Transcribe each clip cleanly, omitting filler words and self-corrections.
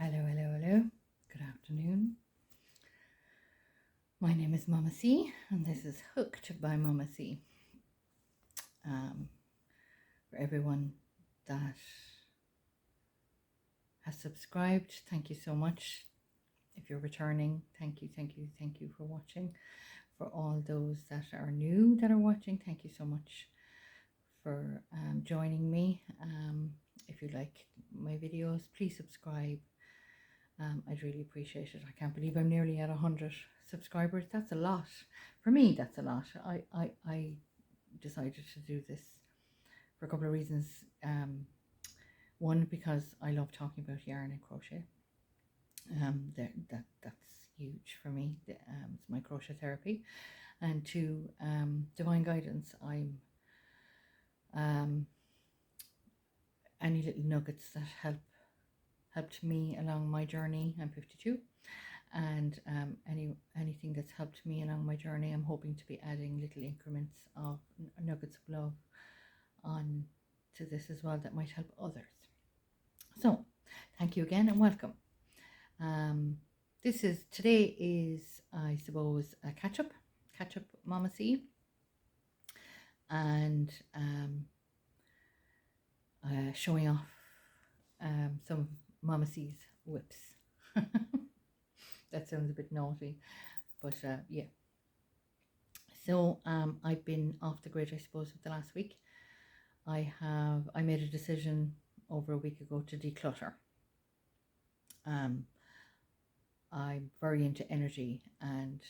Hello, hello, hello. Good afternoon. My name is Mama C, and this is Hooked by Mama C. For everyone that has subscribed, thank you so much. If you're returning, thank you for watching. For all those that are new that are watching, thank you so much for joining me. If you like my videos, please subscribe. I'd really appreciate it. I can't believe I'm nearly at 100 subscribers. That's a lot. For me, that's a lot. I decided to do this for a couple of reasons. One, because I love talking about yarn and crochet. That's huge for me. It's my crochet therapy. And two, divine guidance. I'm any little nuggets that helped me along my journey. I'm 52, and anything that's helped me along my journey, I'm hoping to be adding little increments of nuggets of love on to this as well that might help others. So thank you again and welcome. Today is, I suppose, a catch up Mama C, and showing off some of Mama C's whips. That sounds a bit naughty, but yeah. So I've been off the grid, I suppose, for the last week. I made a decision over a week ago to declutter. I'm very into energy, and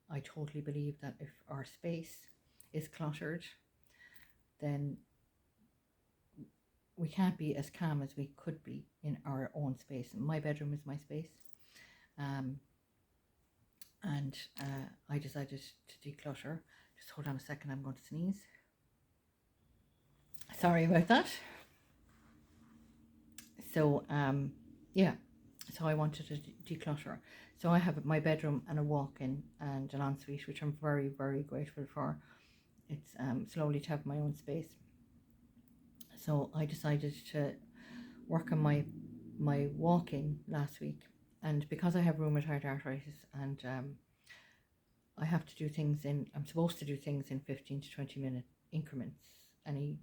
I totally believe that if our space is cluttered, then we can't be as calm as we could be in our own space. My bedroom is my space. And I decided to declutter. Just hold on a second, I'm going to sneeze. Sorry about that. So yeah, so I wanted to declutter. So I have my bedroom and a walk-in and an ensuite, which I'm very, very grateful for. It's slowly to have my own space. So I decided to work on my walk-in last week, and because I have rheumatoid arthritis and I have to do things I'm supposed to do things in 15 to 20 minute increments, any,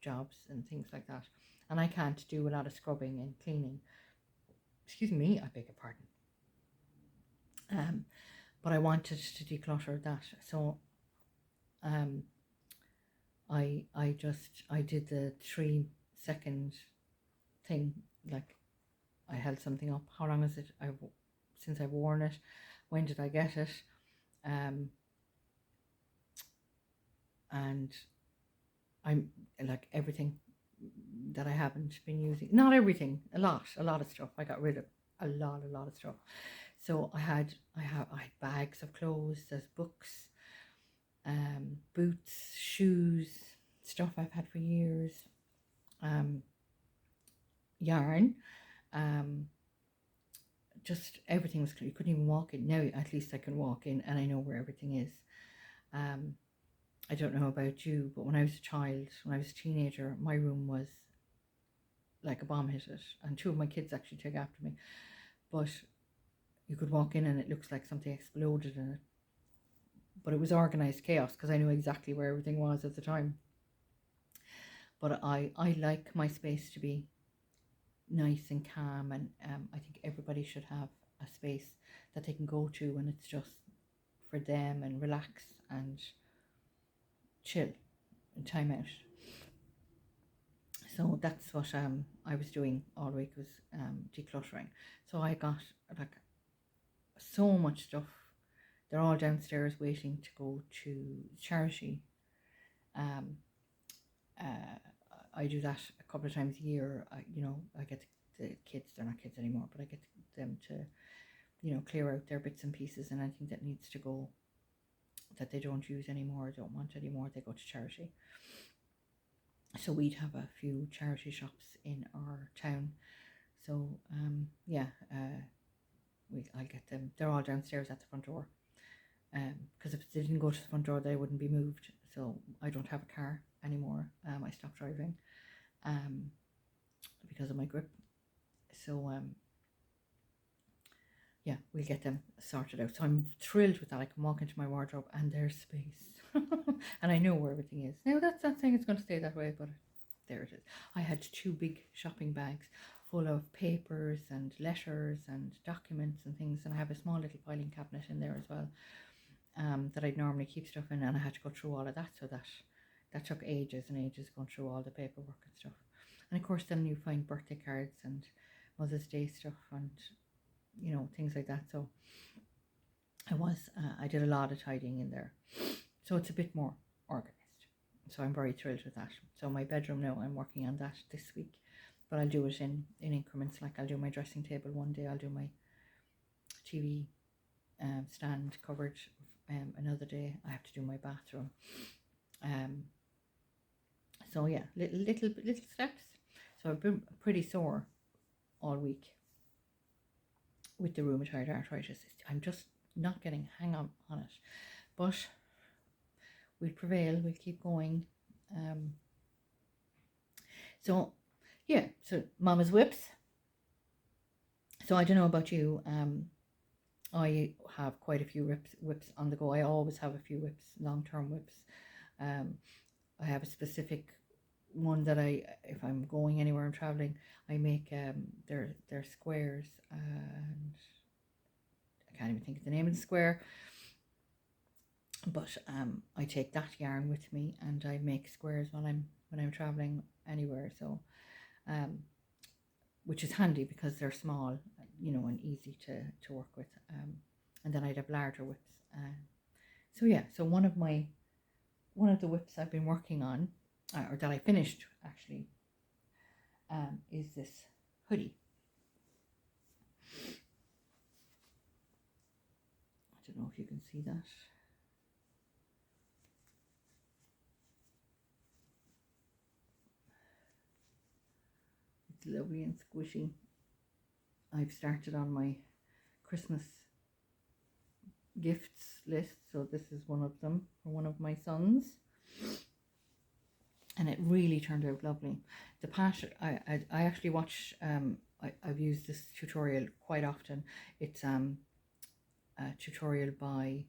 jobs and things like that. And I can't do a lot of scrubbing and cleaning. Excuse me, I beg your pardon. But I wanted to declutter that. So I did the 3-second thing, like I held something up. How long is it since I've worn it? When did I get it? And I'm like everything that I haven't been using. Not everything, a lot of stuff. I got rid of a lot of stuff. So I had bags of clothes, there's books, boots, shoes, stuff I've had for years, yarn, just everything was, you couldn't even walk in. Now at least I can walk in and I know where everything is. I don't know about you, but when I was a child, when I was a teenager, my room was like a bomb hit it, and 2 of my kids actually took after me. But you could walk in and it looks like something exploded in it. But it was organized chaos because I knew exactly where everything was at the time. But I like my space to be nice and calm, and I think everybody should have a space that they can go to when it's just for them and relax and chill and time out. So that's what I was doing all week, was decluttering. So I got like so much stuff. They're all downstairs waiting to go to charity. I do that a couple of times a year. I get the kids, they're not kids anymore, but I get them to, clear out their bits and pieces, and anything that needs to go, that they don't use anymore, don't want anymore, they go to charity. So we'd have a few charity shops in our town. So I'll get them. They're all downstairs at the front door. Because if they didn't go to the front door, they wouldn't be moved. So I don't have a car anymore. I stopped driving because of my grip. So yeah, we'll get them sorted out. So I'm thrilled with that. I can walk into my wardrobe and there's space. And I know where everything is. Now, that's not saying it's going to stay that way, but there it is. I had 2 big shopping bags full of papers and letters and documents and things, and I have a small little filing cabinet in there as well, that I'd normally keep stuff in, and I had to go through all of that, so that took ages and ages going through all the paperwork and stuff. And of course then you find birthday cards and Mother's Day stuff and things like that. So I did a lot of tidying in there, so it's a bit more organized. So I'm very thrilled with that. So my bedroom now, I'm working on that this week, but I'll do it in increments. Like I'll do my dressing table one day, I'll do my TV stand cupboard another day. I have to do my bathroom. So yeah, little steps. So I've been pretty sore all week with the rheumatoid arthritis. I'm just not getting hang on it, but we'll prevail. We'll keep going. So yeah, so Mama's whips. So I don't know about you. I have quite a few whips on the go. I always have a few whips, long-term whips. I have a specific one that if I'm going anywhere, I'm traveling, I make they're squares, and I can't even think of the name of the square, but I take that yarn with me and I make squares when I'm traveling anywhere. So which is handy because they're small, and easy to work with. And then I'd have larger whips. So yeah, so one of the whips I've been working on, or that I finished actually, is this hoodie. I don't know if you can see that. It's lovely and squishy. I've started on my Christmas gifts list, so this is one of them for one of my sons, and it really turned out lovely. The pattern, I actually watch, I've used this tutorial quite often. It's a tutorial by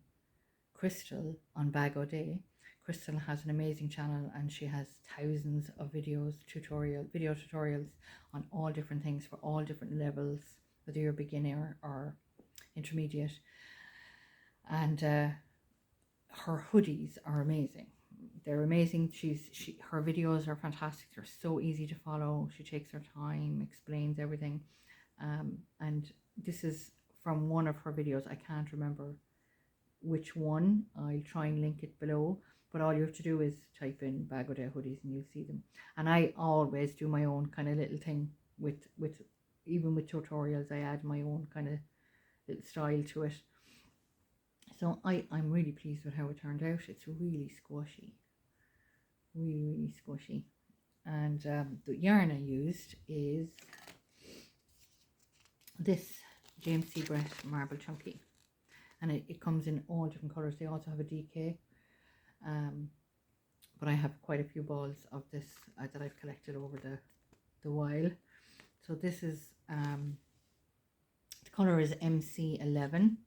Crystal on Bag O' Day. Crystal has an amazing channel and she has thousands of video tutorials on all different things for all different levels, whether you're beginner or intermediate. And her hoodies are amazing. They're amazing. Her videos are fantastic. They're so easy to follow. She takes her time, explains everything. And this is from one of her videos. I can't remember which one. I'll try and link it below. But all you have to do is type in Bag O' Day hoodies and you'll see them. And I always do my own kind of little thing with even with tutorials. I add my own kind of little style to it. So I'm really pleased with how it turned out. It's really squishy. Really squishy. And the yarn I used is this James C. Brett Marble Chunky. And it comes in all different colours. They also have a DK. But I have quite a few balls of this that I've collected over the while. So this is, the colour is MC11.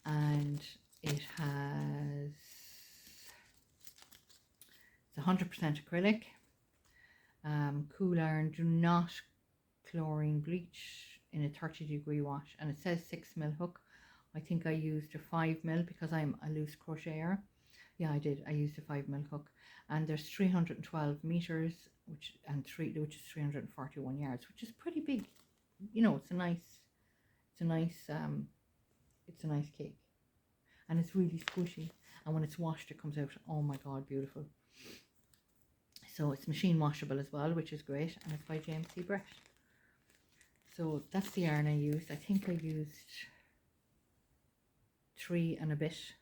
And it has, it's 100% acrylic, cool iron, do not chlorine bleach in a 30-degree wash, and it says 6mm hook. I think I used a 5mm because I'm a loose crocheter. Yeah, I did. I used a 5mm hook, and there's 312 meters, which is 341 yards, which is pretty big. It's a nice cake, and it's really squishy, and when it's washed it comes out, oh my god, beautiful. So it's machine washable as well, which is great, and it's by James C. Brett. So that's the yarn I used. I think I used 3 and a bit.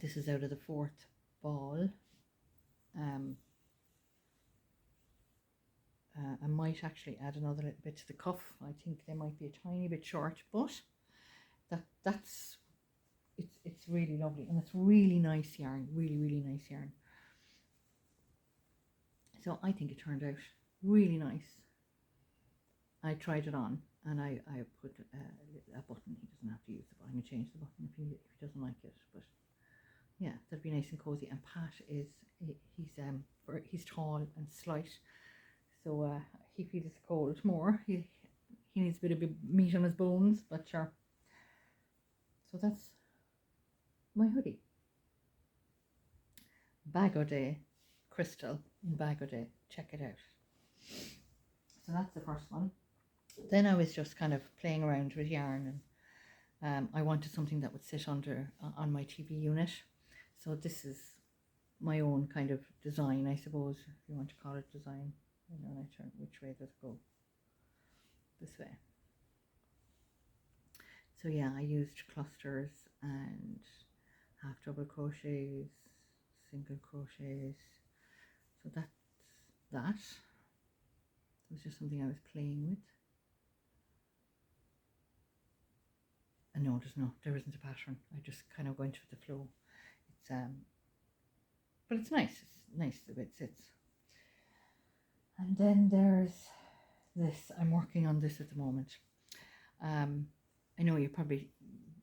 This is out of the 4th ball. I might actually add another little bit to the cuff. I think they might be a tiny bit short, but it's really lovely, and it's really nice yarn, really nice yarn. So I think it turned out really nice, I tried it on, and I put a button. He doesn't have to use the button. I can change the button if he doesn't like it. But yeah, that'd be nice and cozy. And Pat is he's tall and slight, so he feels cold more. He needs a bit of meat on his bones, but sure. So that's my hoodie. Bag o' Day, Crystal in Bag o' Day. Check it out. So that's the first one. Then I was just kind of playing around with yarn, and I wanted something that would sit under on my TV unit. So this is my own kind of design, I suppose, if you want to call it design. And then I turn, which way does it go? This way. So yeah, I used clusters and half double crochets, single crochets. So that's that. It was just something I was playing with. And no, there isn't a pattern. I just kind of went with the flow. It's but it's nice. It's nice the way it sits. And then there's this. I'm working on this at the moment. I know you're probably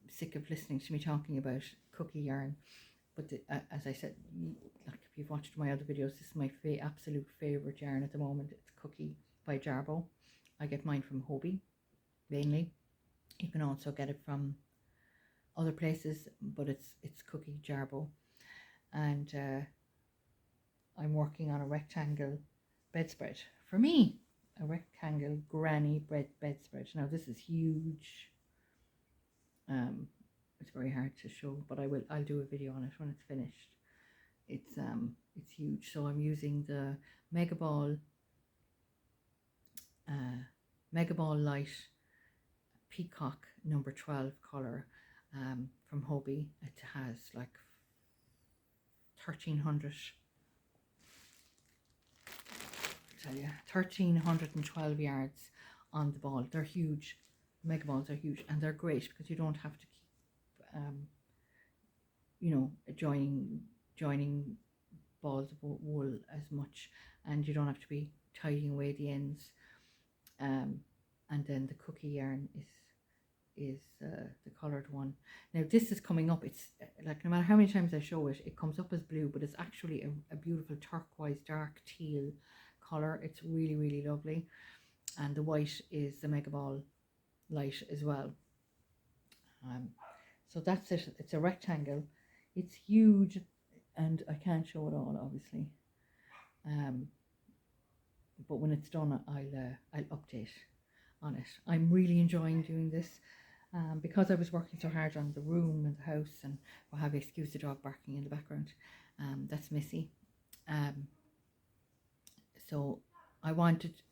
sick of listening to me talking about cookie yarn, but as I said, like if you've watched my other videos, this is my absolute favorite yarn at the moment. It's Cookie by Jarboe. I get mine from Hobbii mainly. You can also get it from other places, but it's Cookie Jarboe, and I'm working on a rectangle bedspread for me, a rectangle granny bedspread. Now this is huge. It's very hard to show, but I'll do a video on it when it's finished. It's huge. So I'm using the Megaball Light Peacock number 12 color from Hobbii. It has like 1,300. I tell you, 1,312 yards on the ball. They're huge. Mega balls are huge, and they're great because you don't have to keep, joining balls of wool as much, and you don't have to be tidying away the ends. And then the cookie yarn is the colored one. Now this is coming up. It's like no matter how many times I show it, it comes up as blue, but it's actually a beautiful turquoise, dark teal color. It's really, really lovely, and the white is the Megaball Light as well. So that's it. It's a rectangle. It's huge, and I can't show it all, obviously. But when it's done, I'll update on it. I'm really enjoying doing this because I was working so hard on the room and the house, and we'll have excuse the dog barking in the background. That's Missy. So I wanted.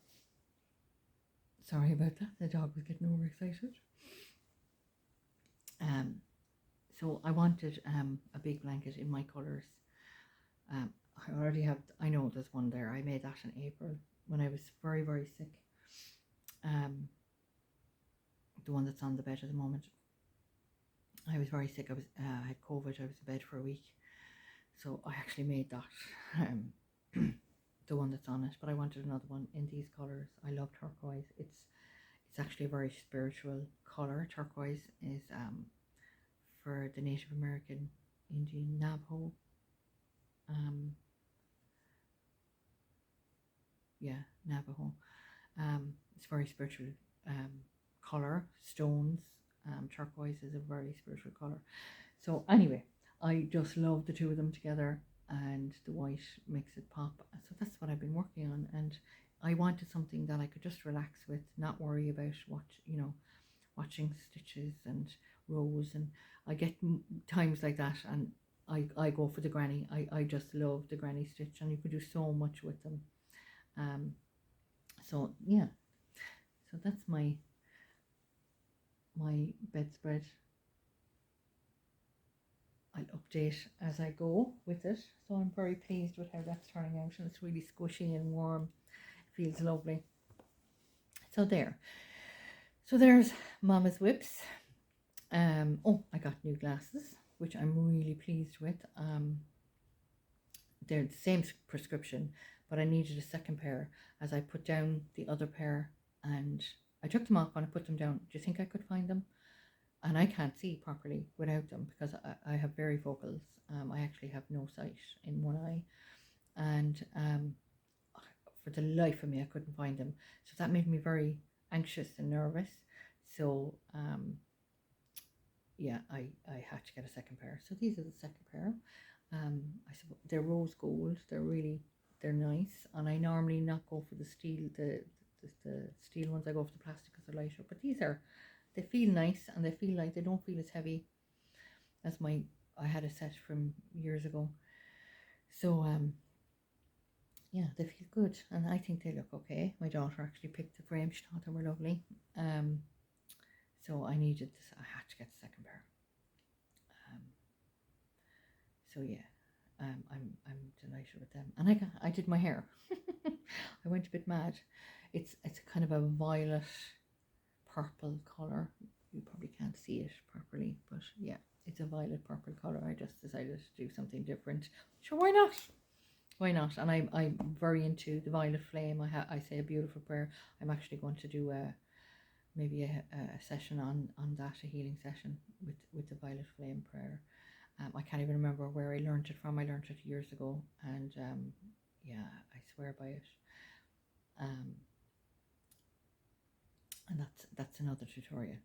Sorry about that. The dog was getting overexcited. So I wanted a big blanket in my colours. I already have. I know there's one there. I made that in April when I was very, very sick. The one that's on the bed at the moment. I was very sick. I had COVID. I was in bed for a week, so I actually made that. The one that's on it, but I wanted another one in these colors. I love turquoise. It's actually a very spiritual color. Turquoise is for the Native American Indian Navajo. Navajo. It's very spiritual color. Stones. Turquoise is a very spiritual color. So anyway, I just love the two of them together, and the white makes it pop. So that's what I've been working on, and I wanted something that I could just relax with, not worry about watching stitches and rows. And I get times like that, and I go for the granny. I just love the granny stitch, and you can do so much with them. So yeah, so that's my bedspread. I'll update as I go with it. So I'm very pleased with how that's turning out, and it's really squishy and warm. It feels lovely. So there. So there's Mama's WIPs. Oh, I got new glasses, which I'm really pleased with. They're the same prescription, but I needed a second pair as I put down the other pair and I took them off and I put them down. Do you think I could find them? And I can't see properly without them because I have varifocals. I actually have no sight in one eye, and for the life of me, I couldn't find them. So that made me very anxious and nervous. So yeah, I had to get a second pair. So these are the second pair. I suppose they're rose gold. They're nice, and I normally not go for the steel the steel ones. I go for the plastic because they're lighter. But they feel nice, and they feel like they don't feel as heavy as I had a set from years ago. So yeah, they feel good, and I think they look okay. My daughter actually picked the frame; she thought they were lovely. So I needed this. I had to get the second pair. Um, so yeah, I'm delighted with them, and I did my hair. I went a bit mad. It's a kind of a violet purple color. You probably can't see it properly, but yeah, it's a violet purple color. I just decided to do something different. Sure, why not? Why not? And I'm very into the violet flame. I say a beautiful prayer. I'm actually going to do maybe a session on that, a healing session with the violet flame prayer. I can't even remember where I learned it from. I learned it years ago, and yeah, I swear by it. And that's another tutorial.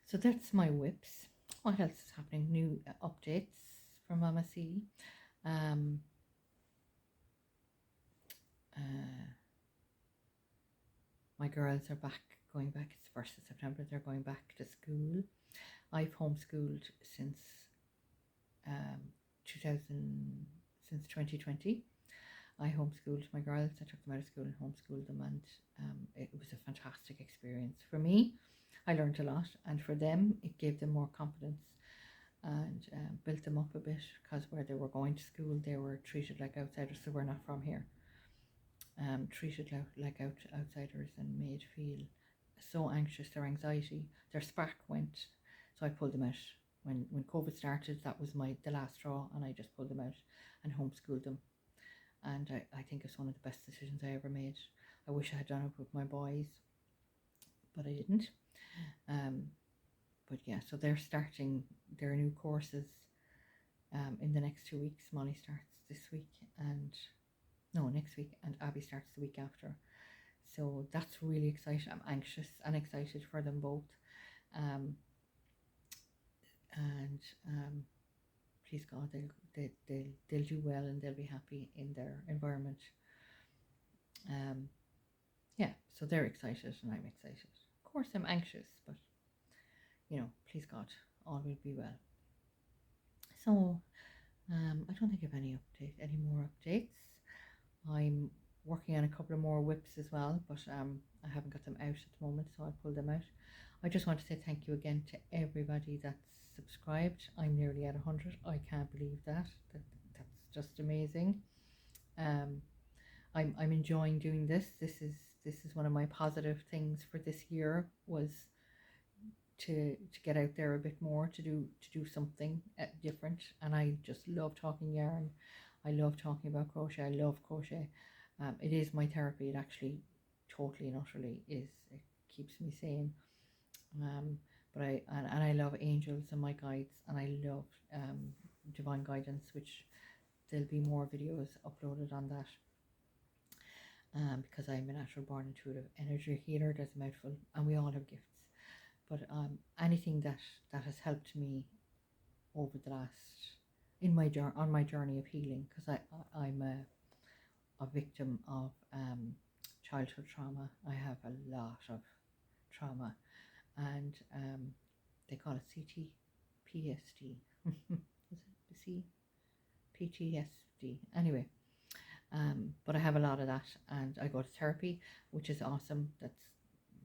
So that's my whips. What else is happening? New updates from Mama C. My girls are going back. It's 1st of September. They're going back to school. I've homeschooled since 2020. I homeschooled my girls. I took them out of school and homeschooled them, and it was a fantastic experience. For me, I learned a lot, and for them, it gave them more confidence and built them up a bit, because where they were going to school, they were treated like outsiders, so we're not from here. Treated like outsiders and made feel so anxious. Their anxiety, their spark went. So I pulled them out when COVID started. That was the last straw, and I just pulled them out and homeschooled them. And I think it's one of the best decisions I ever made. I wish I had done it with my boys, but I didn't. But yeah, so they're starting their new courses in the next 2 weeks. Molly starts this week, and no, next week, and Abby starts the week after. So that's really exciting. I'm anxious and excited for them both. And please God, they'll do well, and they'll be happy in their environment. Yeah, so they're excited and I'm excited. Of course I'm anxious, but please God, all will be well. So I don't think I have any more updates. I'm working on a couple of more whips as well, but I haven't got them out at the moment, so I'll pull them out. I just want to say thank you again to everybody that's subscribed. I'm nearly at 100. I can't believe that. That's just amazing. I'm enjoying doing this. This is one of my positive things for this year, was to get out there a bit more, to do something different. And I just love talking yarn. I love talking about crochet. I love crochet. It is my therapy. It actually totally and utterly is. It keeps me sane. But I love angels and my guides, and I love divine guidance, which there'll be more videos uploaded on that. Because I'm a natural born intuitive energy healer. There's a mouthful, and we all have gifts. But anything that has helped me over the last on my journey of healing, because I'm a victim of childhood trauma. I have a lot of trauma, and they call it CTPSD. Is it PTSD? Anyway, but I have a lot of that, and I go to therapy, which is awesome. That's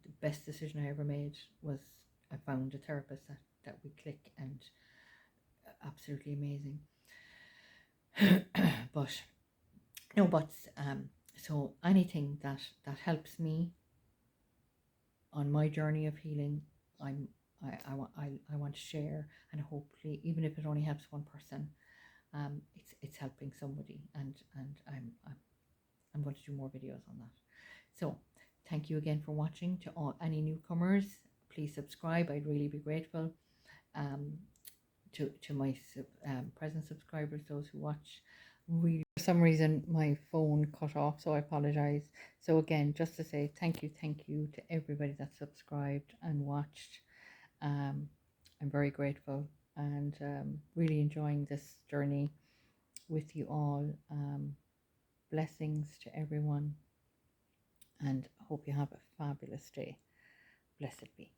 the best decision I ever made. Was I found a therapist that we click, and absolutely amazing. But no buts. So anything that helps me on my journey of healing, I want to share, and hopefully, even if it only helps one person, it's helping somebody, and I'm going to do more videos on that. So Thank you again for watching. To all any newcomers, please subscribe. I'd really be grateful. Um, to my present subscribers, those who watch. Really, for some reason, my phone cut off, so I apologize. So again, just to say thank you to everybody that subscribed and watched. I'm very grateful and really enjoying this journey with you all. Blessings to everyone, and hope you have a fabulous day. Blessed be.